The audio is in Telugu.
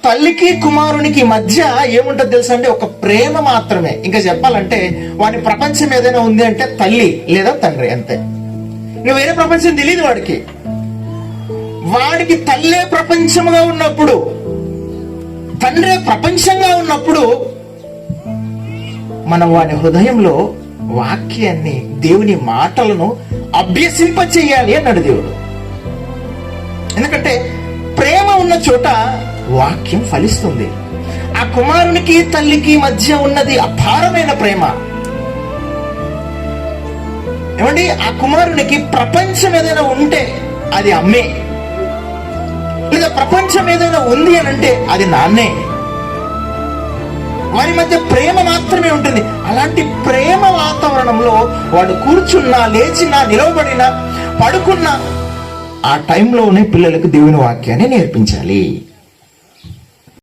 తల్లికి కుమారునికి మధ్య ఏముంటది తెలుసా అండి? ఒక ప్రేమ మాత్రమే. ఇంకా చెప్పాలంటే వాడి ప్రపంచం ఏదైనా ఉంది అంటే తల్లి లేదా తండ్రి, అంతే. ఇంకా వేరే ప్రపంచం తెలియదు వాడికి. వాడికి తల్లే ప్రపంచంగా ఉన్నప్పుడు, తండ్రే ప్రపంచంగా ఉన్నప్పుడు, మనం వాడి హృదయంలో వాక్యాన్ని, దేవుని మాటలను అభ్యసింప చెయ్యాలి అన్నాడు దేవుడు. ఎందుకంటే ప్రేమ ఉన్న చోట వాక్యం ఫలిస్తుంది. ఆ కుమారునికి తల్లికి మధ్య ఉన్నది అపారమైన ప్రేమ. ఏమండి, ఆ కుమారునికి ప్రపంచం ఏదైనా ఉంటే అది అమ్మే, లేదా ప్రపంచం ఏదైనా ఉంది అని అంటే అది నాన్నే. వారి మధ్య ప్రేమ మాత్రమే ఉంటుంది. అలాంటి ప్రేమ వాతావరణంలో వాడు కూర్చున్నా, లేచినా, నిలవబడినా, పడుకున్నా ఆ టైంలోనే పిల్లలకు దేవుని వాక్యాన్ని నేర్పించాలి.